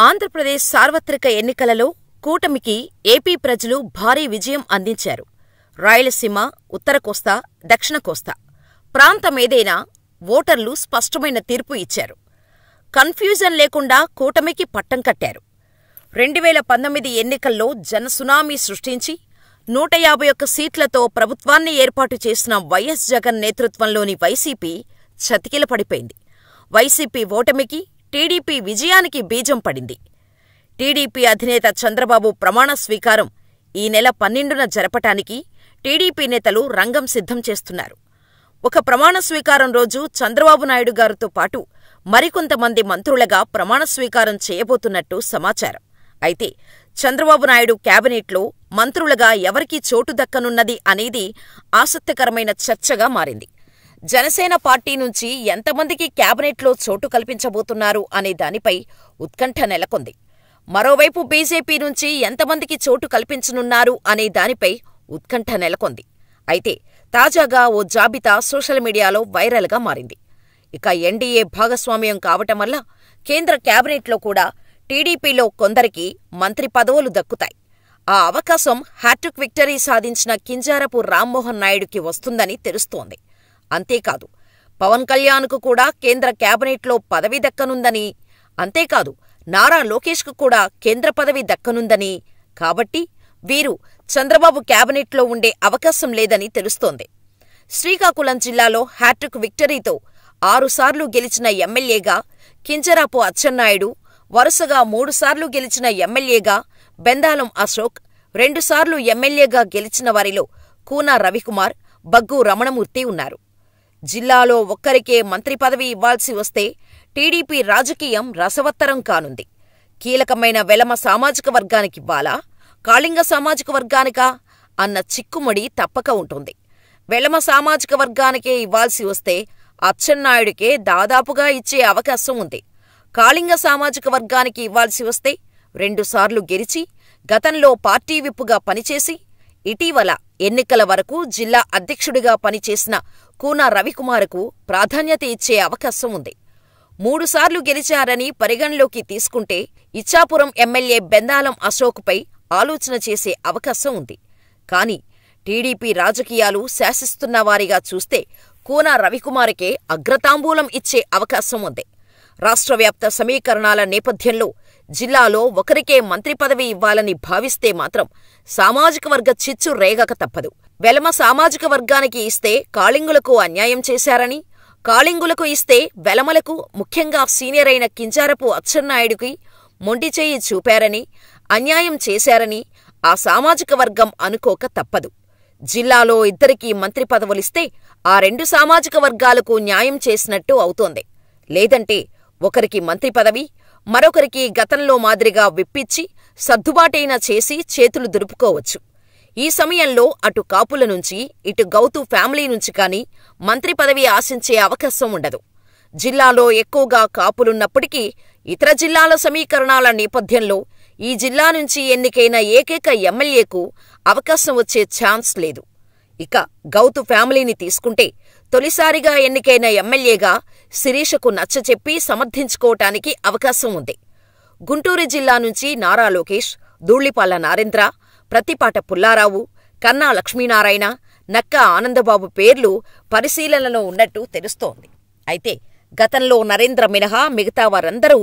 ఆంధ్రప్రదేశ్ సార్వత్రిక ఎన్నికలలో కూటమికి ఏపీ ప్రజలు భారీ విజయం అందించారు. రాయలసీమ, ఉత్తర కోస్తా, దక్షిణ కోస్తా ప్రాంతమేదైనా ఓటర్లు స్పష్టమైన తీర్పు ఇచ్చారు. కన్ఫ్యూజన్ లేకుండా కూటమికి పట్టం కట్టారు. 2019 ఎన్నికల్లో జనసునామీ సృష్టించి 151 సీట్లతో ప్రభుత్వాన్ని ఏర్పాటు చేసిన వైఎస్ జగన్ నేతృత్వంలోని వైసీపీ చతికిలపడిపోయింది. వైసీపీ ఓటమికి, టీడీపీ విజయానికి బీజం పడింది. టీడీపీ అధినేత చంద్రబాబు ప్రమాణ స్వీకారం ఈ నెల 12న జరపటానికి టీడీపీ నేతలు రంగం సిద్ధం చేస్తున్నారు. ఒక ప్రమాణ స్వీకారం రోజు చంద్రబాబు నాయుడు గారితో పాటు మరికొంతమంది మంత్రులుగా ప్రమాణ స్వీకారం చేయబోతున్నట్టు సమాచారం. అయితే చంద్రబాబు నాయుడు క్యాబినెట్లో మంత్రులుగా ఎవరికి చోటు దక్కనున్నది అనేది ఆసక్తికరమైన చర్చగా మారింది. జనసేన పార్టీ నుంచి ఎంతమందికి క్యాబినెట్లో చోటు కల్పించబోతున్నారు అనే దానిపై ఉత్కంఠ నెలకొంది. మరోవైపు బీజేపీ నుంచి ఎంతమందికి చోటు కల్పించనున్నారు అనే దానిపై ఉత్కంఠ నెలకొంది. అయితే తాజాగా ఓ జాబితా సోషల్ మీడియాలో వైరల్గా మారింది. ఇక ఎన్డీఏ భాగస్వామ్యం కావటం వల్ల కేంద్ర క్యాబినెట్లో కూడా టీడీపీలో కొందరికి మంత్రి పదవులు దక్కుతాయి. ఆ అవకాశం హ్యాట్రిక్ విక్టరీ సాధించిన కింజారపు రామ్మోహన్ నాయుడుకి వస్తుందని తెలుస్తోంది. అంతేకాదు, పవన్ కళ్యాణ్కు కూడా కేంద్ర క్యాబినెట్లో పదవి దక్కనుందని, అంతేకాదు నారా లోకేష్కు కూడా కేంద్ర పదవి దక్కనుందని, కాబట్టి వీరు చంద్రబాబు క్యాబినెట్లో ఉండే అవకాశం లేదని తెలుస్తోంది. శ్రీకాకుళం జిల్లాలో హ్యాట్రిక్ విక్టరీతో 6 సార్లు గెలిచిన ఎమ్మెల్యేగా కింజరాపు అచ్చెన్నాయుడు, వరుసగా 3 సార్లు గెలిచిన ఎమ్మెల్యేగా బెందాలం అశోక్, 2 సార్లు ఎమ్మెల్యేగా గెలిచిన వారిలో కూనా రవికుమార్, బగ్గు రమణమూర్తి ఉన్నారు. జిల్లాలో ఒక్కరికే మంత్రి పదవి ఇవ్వాల్సి వస్తే టీడీపీ రాజకీయం రసవత్తరం కానుంది. కీలకమైన వెలమ సామాజిక వర్గానికివ్వాలా, కాళింగ సామాజిక వర్గానికా అన్న చిక్కుముడి తప్పక ఉంటుంది. వెలమ సామాజిక వర్గానికే ఇవ్వాల్సి వస్తే అచ్చెన్నాయుడికే దాదాపుగా ఇచ్చే అవకాశం ఉంది. కాళింగ సామాజిక వర్గానికి ఇవ్వాల్సి వస్తే 2 సార్లు గెలిచి, గతంలో పార్టీ విప్పుగా పనిచేసి, ఇటీవల ఎన్నికల వరకు జిల్లా అధ్యక్షుడిగా పనిచేసిన కూనా రవికుమార్కు ప్రాధాన్యత ఇచ్చే అవకాశం ఉంది. 3 సార్లు గెలిచారని పరిగణలోకి తీసుకుంటే ఇచ్చాపురం ఎమ్మెల్యే బెందాలం అశోక్పై ఆలోచన చేసే అవకాశం ఉంది. కానీ టీడీపీ రాజకీయాలు శాసిస్తున్నవారిగా చూస్తే కూనా రవికుమార్కే అగ్రతాంబూలం ఇచ్చే అవకాశం ఉంది. రాష్ట్రవ్యాప్త సమీకరణాల నేపథ్యంలో జిల్లాలో ఒకరికే మంత్రి పదవి ఇవ్వాలని భావిస్తే మాత్రం సామాజిక వర్గ చిచ్చు రేగక తప్పదు. వెలమ సామాజిక వర్గానికి ఇస్తే కాళింగులకు అన్యాయం చేశారని, కాళింగులకు ఇస్తే వెలమలకు, ముఖ్యంగా సీనియర్ అయిన కింజారపు అచ్చెన్నాయుడికి మొండిచేయి చూపారని, అన్యాయం చేశారని ఆ సామాజిక వర్గం అనుకోక తప్పదు. జిల్లాలో ఇద్దరికీ మంత్రి పదవులిస్తే ఆ 2 సామాజిక వర్గాలకు న్యాయం చేసినట్టు అవుతోంది. లేదంటే ఒకరికి మంత్రి పదవి, మరొకరికి గతంలో మాదిరిగా విప్పిచ్చి సర్దుబాటైనా చేసి చేతులు దులుపుకోవచ్చు. ఈ సమయంలో అటు కాపుల నుంచి, ఇటు గౌతు ఫ్యామిలీ నుంచి కానీ మంత్రి పదవి ఆశించే అవకాశం ఉండదు. జిల్లాలో ఎక్కువగా కాపులున్నప్పటికీ ఇతర జిల్లాల సమీకరణాల నేపథ్యంలో ఈ జిల్లా నుంచి ఎన్నికైన ఏకైక ఎమ్మెల్యేకు అవకాశం వచ్చే ఛాన్స్ లేదు. ఇక గౌతు ఫ్యామిలీని తీసుకుంటే తొలిసారిగా ఎన్నికైన ఎమ్మెల్యేగా శిరీషకు నచ్చచెప్పి సమర్థించుకోవటానికి అవకాశం ఉంది. గుంటూరు జిల్లా నుంచి నారా లోకేష్, ధూళిపాళ్ల నారేంద్ర, ప్రత్తిపాట పుల్లారావు, కన్నా లక్ష్మీనారాయణ, నక్కా ఆనందబాబు పేర్లు పరిశీలనలో ఉన్నట్టు తెలుస్తోంది. అయితే గతంలో నరేంద్ర మినహా మిగతా వారందరూ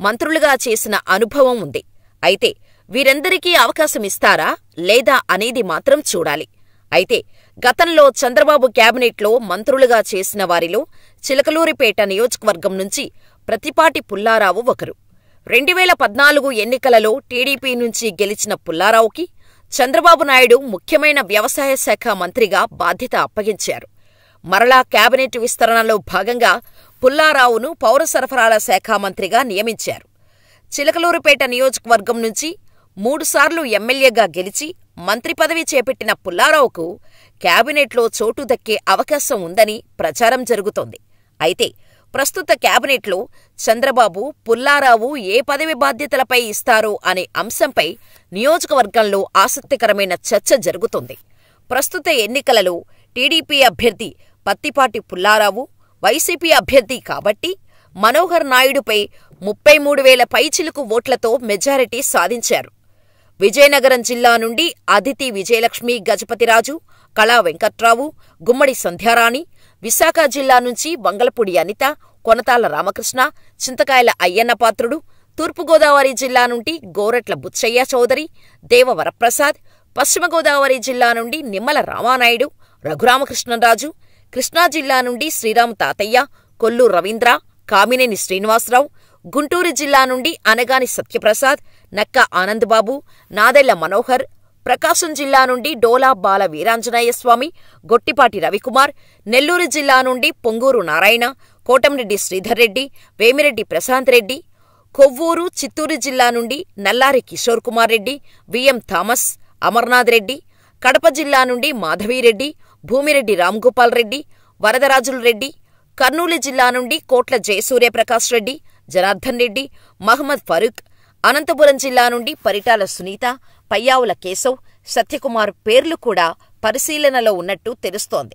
మంత్రులుగా చేసిన అనుభవం ఉంది. అయితే వీరందరికీ అవకాశమిస్తారా లేదా అనేది మాత్రం చూడాలి. అయితే గతంలో చంద్రబాబు క్యాబినెట్లో మంత్రులుగా చేసిన వారిలో చిలకలూరిపేట నియోజకవర్గం నుంచి ప్రత్తిపాటి పుల్లారావు ఒకరు. 2014 ఎన్నికలలో టీడీపీ నుంచి గెలిచిన పుల్లారావుకి చంద్రబాబు నాయుడు ముఖ్యమైన వ్యవసాయ శాఖ మంత్రిగా బాధ్యత అప్పగించారు. మరలా క్యాబినెట్ విస్తరణలో భాగంగా పుల్లారావును పౌర సరఫరాల శాఖ మంత్రిగా నియమించారు. చిలకలూరిపేట నియోజకవర్గం నుంచి 3 సార్లు ఎమ్మెల్యేగా గెలిచి మంత్రి పదవి చేపట్టిన పుల్లారావుకు క్యాబినెట్లో చోటు దక్కే అవకాశం ఉందని ప్రచారం జరుగుతోంది. అయితే ప్రస్తుత క్యాబినెట్లో చంద్రబాబు, పుల్లారావు ఏ పదవి బాధ్యతలపై ఇస్తారో అనే అంశంపై నియోజకవర్గంలో ఆసక్తికరమైన చర్చ జరుగుతోంది. ప్రస్తుత ఎన్నికలలో టీడీపీ అభ్యర్థి పత్తిపాటి పుల్లారావు, వైసీపీ అభ్యర్థి కాబట్టి మనోహర్ నాయుడుపై 33,000 పైచిలుకు ఓట్లతో మెజారిటీ సాధించారు. విజయనగరం జిల్లా నుండి అదితి విజయలక్ష్మి గజపతిరాజు, కళా వెంకట్రావు, గుమ్మడి సంధ్యారాణి, విశాఖ జిల్లా నుంచి వంగలపూడి అనిత, కొనతాళ్ల రామకృష్ణ, చింతకాయల అయ్యన్నపాత్రుడు, తూర్పుగోదావరి జిల్లా నుండి గోరట్ల బుచ్చయ్య చౌదరి, దేవవరప్రసాద్, పశ్చిమ గోదావరి జిల్లా నుండి నిమ్మల రామానాయుడు, రఘురామకృష్ణరాజు, కృష్ణా జిల్లా నుండి శ్రీరామ్ తాతయ్య, కొల్లు రవీంద్ర, కామినేని శ్రీనివాసరావు, గుంటూరు జిల్లా నుండి అనగాని సత్యప్రసాద్, నక్కా ఆనందబాబు, నాదెళ్ల మనోహర్, ప్రకాశం జిల్లా నుండి డోలా బాల వీరాంజనేయస్వామి, గొట్టిపాటి రవికుమార్, నెల్లూరు జిల్లా నుండి పొంగూరు నారాయణ, కోటంరెడ్డి శ్రీధర్రెడ్డి, వేమిరెడ్డి ప్రశాంత్ రెడ్డి, కొవ్వూరు, చిత్తూరు జిల్లా నుండి నల్లారి కిషోర్ కుమార్ రెడ్డి, విఎం థామస్, అమర్నాథ్ రెడ్డి, కడప జిల్లా నుండి మాధవీరెడ్డి, భూమిరెడ్డి రామ్గోపాల్ రెడ్డి, వరదరాజులు రెడ్డి, కర్నూలు జిల్లా నుండి కోట్ల జయసూర్యప్రకాష్ రెడ్డి, జనార్దన్ రెడ్డి, మహమ్మద్ ఫరూక్, అనంతపురం జిల్లా నుండి పరిటాల సునీత, పయ్యావుల కేశవ్, సత్యకుమార్ పేర్లు కూడా పరిశీలనలో ఉన్నట్టు తెలుస్తోంది.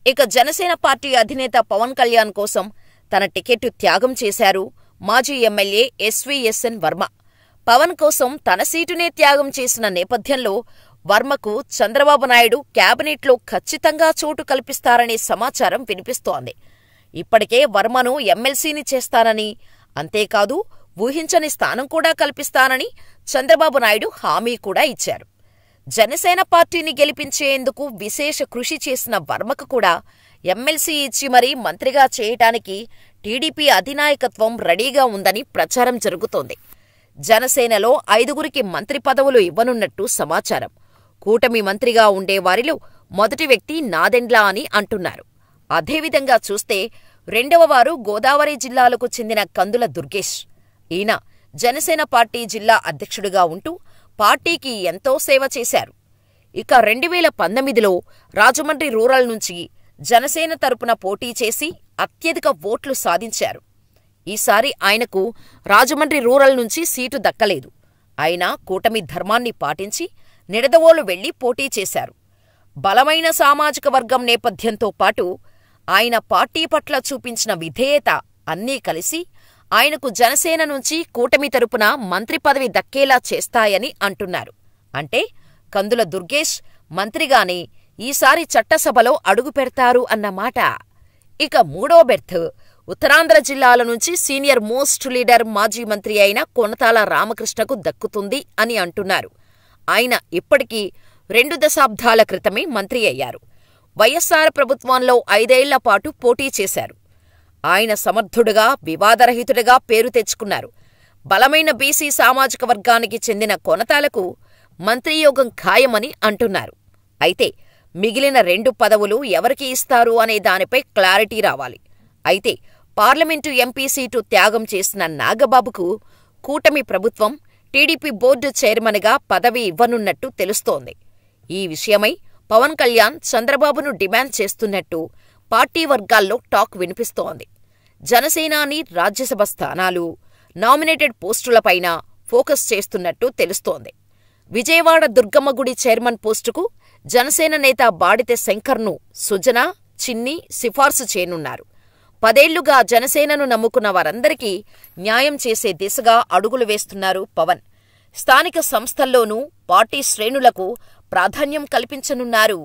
ఇక జనసేన పార్టీ అధినేత పవన్ కళ్యాణ్ కోసం తన టికెట్టు త్యాగం చేశారు మాజీ ఎమ్మెల్యే ఎస్వీఎస్ఎన్ వర్మ. పవన్ కోసం తన సీటునే త్యాగం చేసిన నేపథ్యంలో వర్మకు చంద్రబాబు నాయుడు క్యాబినెట్లో ఖచ్చితంగా చోటు కల్పిస్తారనే సమాచారం వినిపిస్తోంది. ఇప్పటికే వర్మను ఎమ్మెల్సీని చేస్తానని, అంతేకాదు ఊహించని స్థానం కూడా కల్పిస్తానని చంద్రబాబు నాయుడు హామీ కూడా ఇచ్చారు. జనసేన పార్టీని గెలిపించేందుకు విశేష కృషి చేసిన వర్మకు కూడా ఎమ్మెల్సీ ఇచ్చి మరీ మంత్రిగా చేయటానికి టీడీపీ అధినాయకత్వం రెడీగా ఉందని ప్రచారం జరుగుతోంది. జనసేనలో 5గురికి మంత్రి పదవులు ఇవ్వనున్నట్టు సమాచారం. కూటమి మంత్రిగా ఉండేవారిలో మొదటి వ్యక్తి నాదెండ్ల అని అంటున్నారు. అదేవిధంగా చూస్తే రెండవవారు గోదావరి జిల్లాలకు చెందిన కందుల దుర్గేష్. ఈయన జనసేన పార్టీ జిల్లా అధ్యక్షుడిగా ఉంటూ పార్టీకి ఎంతో సేవ చేశారు. ఇక 2019లో రాజమండ్రి రూరల్ నుంచి జనసేన తరపున పోటీ చేసి అత్యధిక ఓట్లు సాధించారు. ఈసారి ఆయనకు రాజమండ్రి రూరల్ నుంచి సీటు దక్కలేదు. అయినా కూటమి ధర్మాన్ని పాటించి నిడదవోలు వెళ్లి పోటీ చేశారు. బలమైన సామాజిక వర్గం నేపథ్యంతో పాటు ఆయన పార్టీ పట్ల చూపించిన విధేయత అన్నీ కలిసి ఆయనకు జనసేన నుంచి కూటమి తరపున మంత్రి పదవి దక్కేలా చేస్తాయని అంటున్నారు. అంటే కందుల దుర్గేష్ మంత్రిగానే ఈసారి చట్టసభలో అడుగుపెడతారు అన్నమాట. ఇక మూడో బెర్త్ ఉత్తరాంధ్ర జిల్లాల నుంచి సీనియర్ మోస్ట్ లీడర్ మాజీ మంత్రి అయిన కొనతాల రామకృష్ణకు దక్కుతుంది అని అంటున్నారు. ఆయన ఇప్పటికీ 2 దశాబ్దాల క్రితమే మంత్రి అయ్యారు. వైఎస్సార్ ప్రభుత్వంలో 5 ఏళ్ల పాటు పోటీ చేశారు. ఆయన సమర్థుడుగా, వివాదరహితుడిగా పేరు తెచ్చుకున్నారు. బలమైన బీసీ సామాజిక వర్గానికి చెందిన కొనతాలకు మంత్రియోగం ఖాయమని అంటున్నారు. అయితే మిగిలిన 2 పదవులు ఎవరికి ఇస్తారు అనే దానిపై క్లారిటీ రావాలి. అయితే పార్లమెంటు ఎంపీ సీటు త్యాగం చేసిన నాగబాబుకు కూటమి ప్రభుత్వం టీడీపీ బోర్డు చైర్మన్గా పదవి ఇవ్వనున్నట్టు తెలుస్తోంది. ఈ విషయమై పవన్ కళ్యాణ్ చంద్రబాబును డిమాండ్ చేస్తున్నట్టు పార్టీ వర్గాల్లో టాక్ వినిపిస్తోంది. జనసేనాని రాజ్యసభ స్థానాలు, నామినేటెడ్ పోస్టులపైన ఫోకస్ చేస్తున్నట్టు తెలుస్తోంది. విజయవాడ దుర్గమ్మ గుడి చైర్మన్ పోస్టుకు జనసేన నేత బాడితె శంకర్ను సుజన, చిన్ని సిఫార్సు చేయనున్నారు. 10 ఏళ్లుగా జనసేనను నమ్ముకున్న వారందరికీ న్యాయం చేసే దిశగా అడుగులు వేస్తున్నారు పవన్. స్థానిక సంస్థల్లోనూ పార్టీ శ్రేణులకు ప్రాధాన్యం కల్పించనున్నారు.